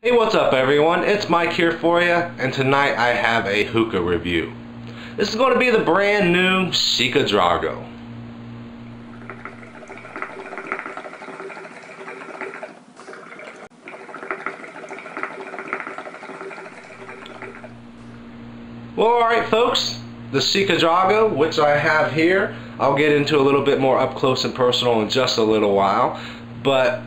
Hey, what's up everyone? It's Mike here for you, and tonight I have a hookah review. This is going to be the brand new Shika Drogo. Well, alright folks, the Shika Drogo, which I have here, I'll get into a little bit more up close and personal in just a little while, but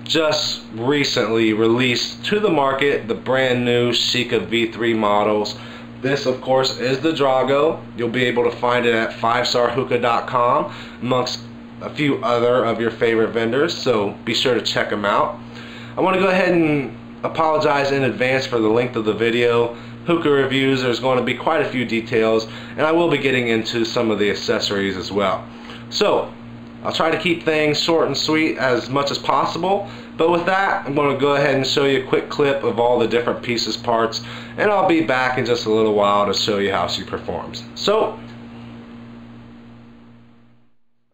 just recently released to the market the brand new Shika V3 models. This of course is the Drogo. You'll be able to find it at 5starhookah.com amongst a few other of your favorite vendors, so be sure to check them out. I want to go ahead and apologize in advance for the length of the video. Hookah reviews, there's going to be quite a few details, and I will be getting into some of the accessories as well. So I'll try to keep things short and sweet as much as possible, but with that I'm going to go ahead and show you a quick clip of all the different pieces, parts, and I'll be back in just a little while to show you how she performs. So,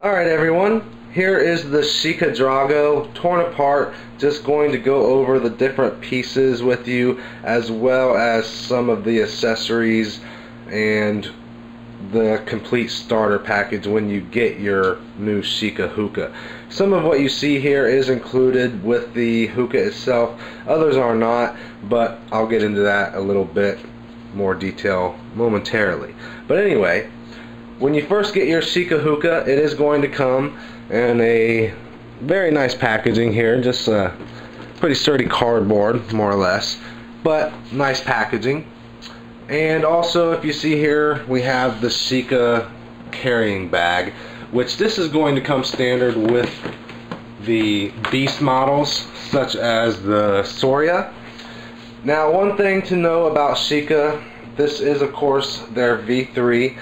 alright everyone, here is the Shika Drogo torn apart. Just going to go over the different pieces with you, as well as some of the accessories and the complete starter package when you get your new Shika hookah. Some of what you see here is included with the hookah itself, others are not, but I'll get into that a little bit more detail momentarily. But anyway, when you first get your Shika hookah, it is going to come in a very nice packaging here, just a pretty sturdy cardboard more or less, but nice packaging. And also, if you see here, we have the Shika carrying bag, which this is going to come standard with the beast models such as the Soria. Now, one thing to know about Shika, this is of course their V3.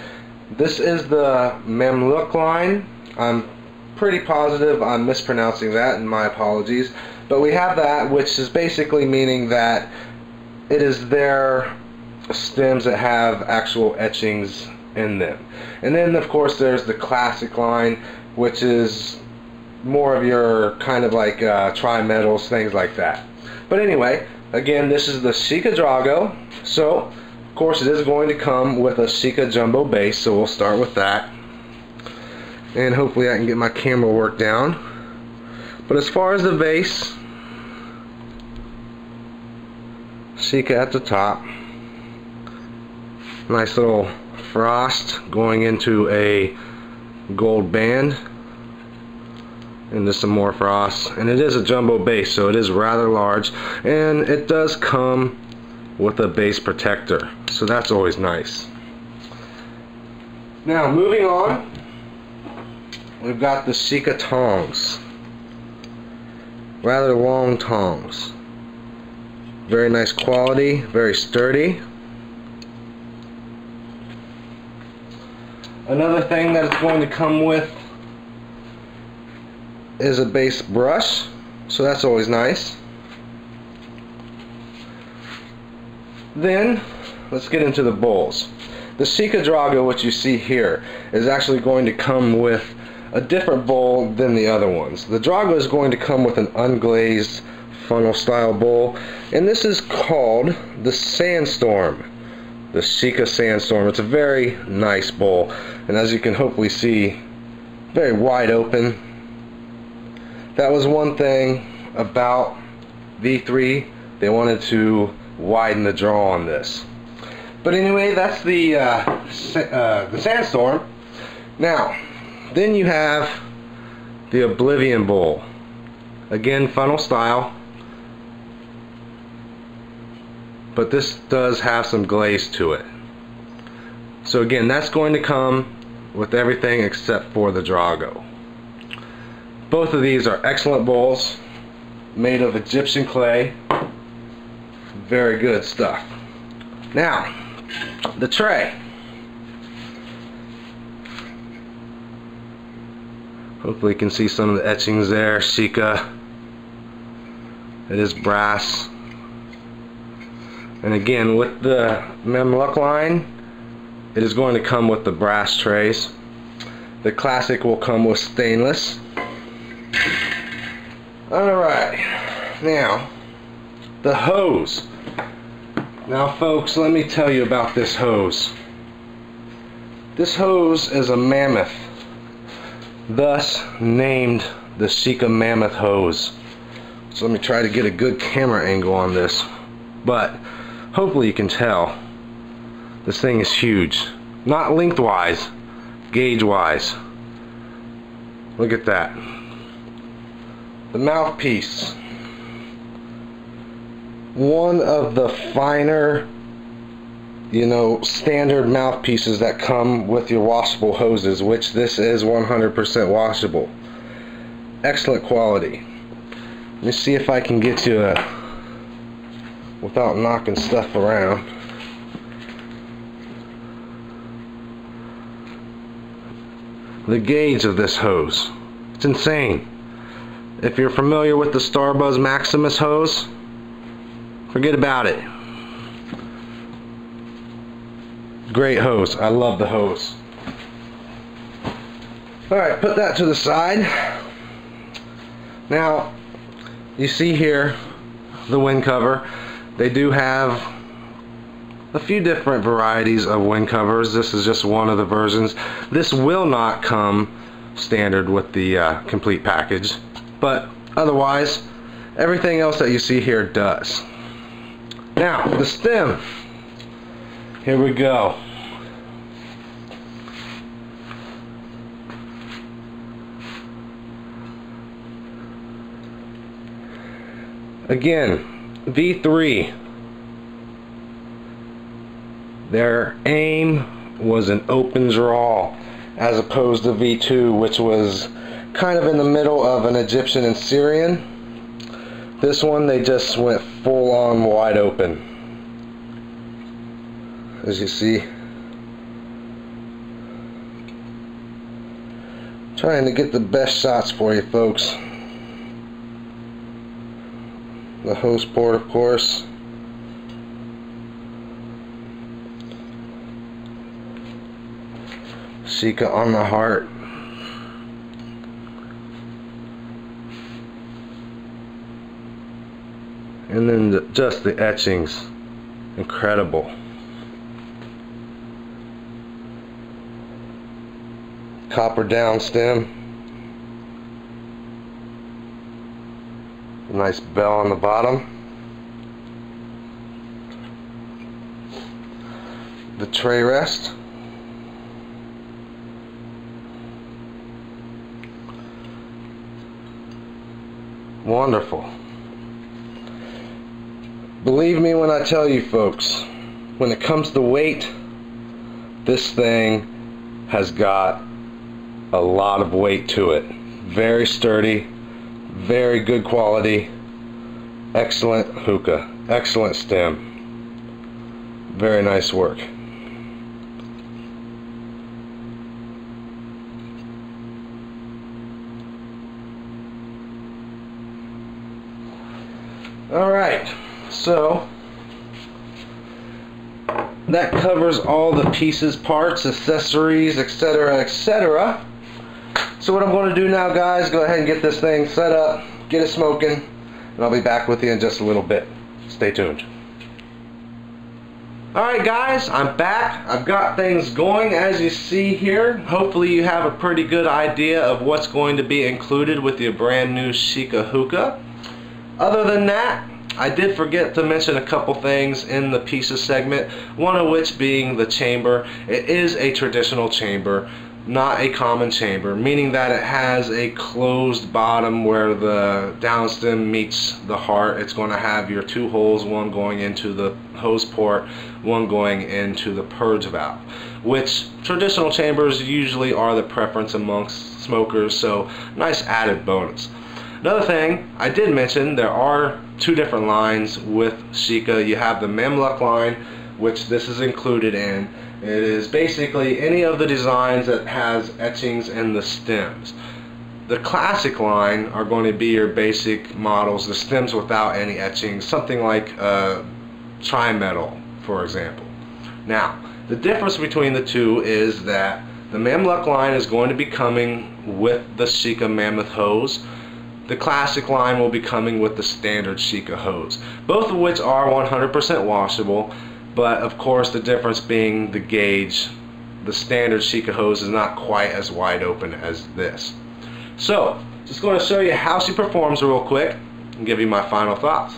This is the Mamluk line. I'm pretty positive I'm mispronouncing that, and my apologies, but we have that, which is basically meaning that it is their stems that have actual etchings in them. And then of course there's the classic line, which is more of your kind of like tri-metals, things like that. But anyway, again, this is the Shika Drogo, so of course it is going to come with a Shika Jumbo base, so we'll start with that. And hopefully I can get my camera work down. But as far as the base, Shika at the top. Nice little frost going into a gold band, and just some more frost. And it is a jumbo base, so it is rather large, and it does come with a base protector, so that's always nice. Now moving on, we've got the Shika tongs. Rather long tongs. Very nice quality, very sturdy. Another thing that it's going to come with is a base brush, so that's always nice. Then let's get into the bowls. The Shika Drogo, which you see here, is actually going to come with a different bowl than the other ones. The Drogo is going to come with an unglazed funnel style bowl, and this is called the Sandstorm. The Shika Sandstorm. It's a very nice bowl, and as you can hopefully see, very wide open. That was one thing about V3, they wanted to widen the draw on this. But anyway, that's the Sandstorm. Now, then you have the Oblivion bowl. Again, funnel style, but this does have some glaze to it. So again, that's going to come with everything except for the Drogo. Both of these are excellent bowls, made of Egyptian clay. Very good stuff. Now, the tray. Hopefully you can see some of the etchings there. Shika. It is brass. And again, with the Mamluk line, it is going to come with the brass trays. The classic will come with stainless. Alright, now the hose. Now folks, let me tell you about this hose. This hose is a mammoth, thus named the Shika Mammoth hose. So let me try to get a good camera angle on this, but hopefully you can tell this thing is huge. Not lengthwise, gauge wise. Look at that. The mouthpiece, one of the finer, you know, standard mouthpieces that come with your washable hoses, which this is 100% washable. Excellent quality. Let me see if I can get you a, without knocking stuff around. The gauge of this hose, it's insane. If you're familiar with the Starbuzz Maximus hose, forget about it. Great hose. I love the hose. Alright, put that to the side. Now, you see here the wind cover. They do have a few different varieties of wind covers. This is just one of the versions. This will not come standard with the complete package, but otherwise everything else that you see here does. Now the stem, here we go. Again, V3, their aim was an open draw as opposed to V2, which was kind of in the middle of an Egyptian and Syrian. This one, they just went full on wide open, as you see. Trying to get the best shots for you folks. The hose port, of course. Shika on the heart. And then just the etchings, incredible. Copper down stem. Nice bell on the bottom. The tray rest. Wonderful. Believe me when I tell you folks, when it comes to weight, this thing has got a lot of weight to it. Very sturdy, very good quality, excellent hookah, excellent stem. Very nice work. Alright, so that covers all the pieces, parts, accessories, etc., etc. So what I'm going to do now, guys, go ahead and get this thing set up, get it smoking, and I'll be back with you in just a little bit. Stay tuned. Alright guys, I'm back. I've got things going as you see here. Hopefully you have a pretty good idea of what's going to be included with your brand new Shika hookah. Other than that, I did forget to mention a couple things in the pieces segment, one of which being the chamber. It is a traditional chamber, not a common chamber, meaning that it has a closed bottom where the downstem meets the heart. It's going to have your two holes, one going into the hose port, one going into the purge valve, which traditional chambers usually are the preference amongst smokers, so nice added bonus. Another thing I did mention, there are two different lines with Shika. You have the Memluck line, which this is included in. It is basically any of the designs that has etchings in the stems. The classic line are going to be your basic models, the stems without any etchings, something like tri-metal, for example. Now, the difference between the two is that the Memluck line is going to be coming with the Shika Mammoth hose. the classic line will be coming with the standard Shika hose, both of which are 100% washable, but of course the difference being the gauge. The standard Shika hose is not quite as wide open as this. So, just going to show you how she performs real quick and give you my final thoughts.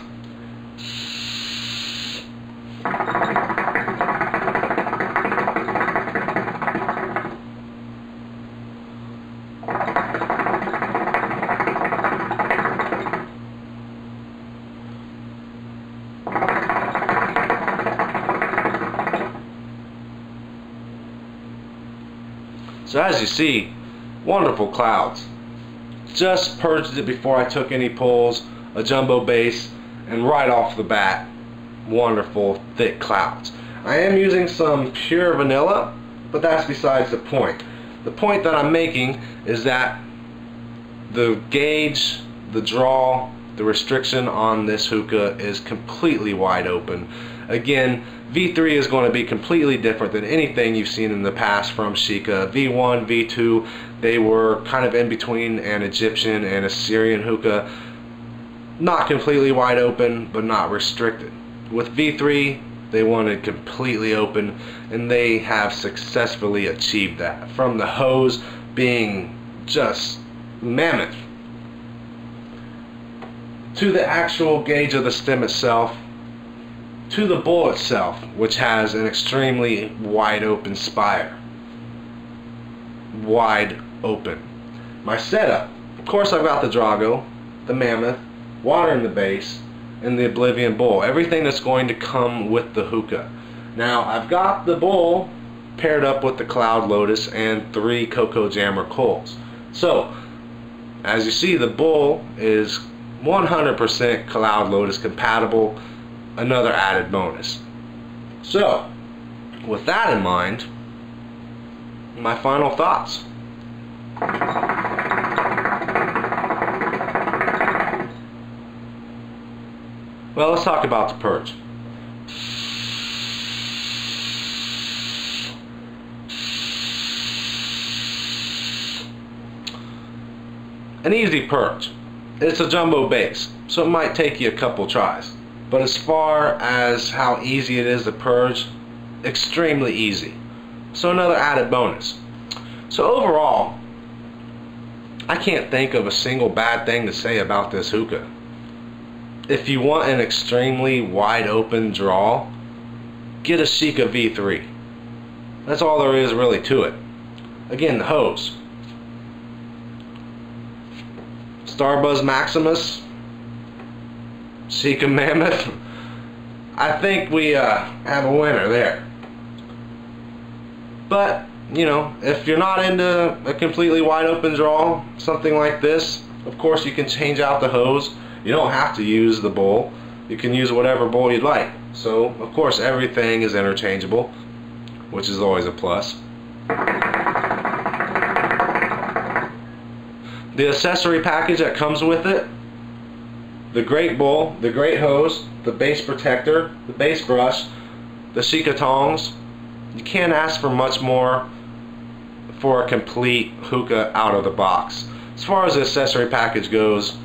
So as you see, wonderful clouds. Just purged it before I took any pulls, a jumbo base, and right off the bat, wonderful thick clouds. I am using some pure vanilla, but that's besides the point. The point that I'm making is that the gauge, the draw, the restriction on this hookah is completely wide open. Again, V3 is going to be completely different than anything you've seen in the past from Shika. V1, V2, they were kind of in between an Egyptian and Assyrian hookah. Not completely wide open, but not restricted. With V3, they wanted completely open, and they have successfully achieved that. From the hose being just mammoth, to the actual gauge of the stem itself, to the bowl itself, which has an extremely wide open spire. Wide open. My setup, of course I've got the Drogo, the Mammoth, water in the base, and the Oblivion bowl. Everything that's going to come with the hookah. Now I've got the bowl paired up with the Cloud Lotus and 3 Cocoa Jammer coals. So, as you see, the bowl is 100% Cloud Lotus compatible. Another added bonus. So, with that in mind, my final thoughts. Well, let's talk about the purge. An easy purge. It's a jumbo base, so it might take you a couple tries. But as far as how easy it is to purge, extremely easy. So another added bonus. So overall, I can't think of a single bad thing to say about this hookah. If you want an extremely wide open draw, get a Shika V3. That's all there is really to it. Again, the hose. Starbuzz Maximus, Shika Mammoth. I think we have a winner there. But, you know, if you're not into a completely wide open draw, something like this, of course you can change out the hose. You don't have to use the bowl. You can use whatever bowl you'd like. So, of course, everything is interchangeable, which is always a plus. The accessory package that comes with it: the great bowl, the great hose, the base protector, the base brush, the Shika tongs. You can't ask for much more for a complete hookah out of the box. As far as the accessory package goes,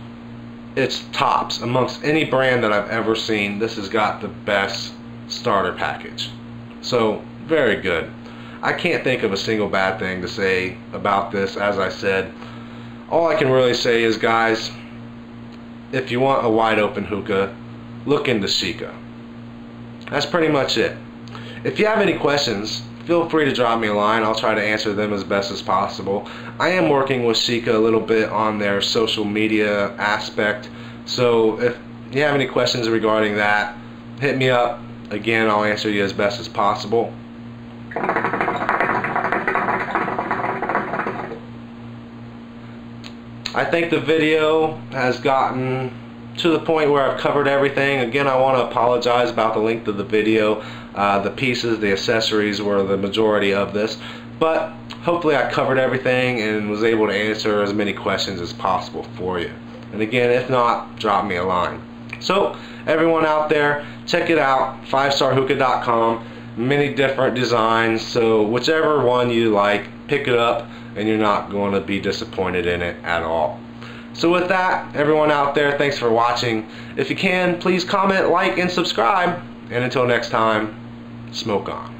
it's tops. Amongst any brand that I've ever seen, this has got the best starter package. So, very good. I can't think of a single bad thing to say about this. As I said, all I can really say is, guys, if you want a wide open hookah, look into Shika. That's pretty much it. If you have any questions, feel free to drop me a line. I'll try to answer them as best as possible. I am working with Shika a little bit on their social media aspect, so if you have any questions regarding that, hit me up. Again, I'll answer you as best as possible. I think the video has gotten to the point where I've covered everything. Again, I want to apologize about the length of the video. The pieces, the accessories were the majority of this, but hopefully I covered everything and was able to answer as many questions as possible for you. And again, if not, drop me a line. So everyone out there, check it out, 5starhookah.com. Many different designs, so whichever one you like, pick it up and you're not going to be disappointed in it at all. So with that, everyone out there, thanks for watching. If you can, please comment, like, and subscribe. And until next time, smoke on.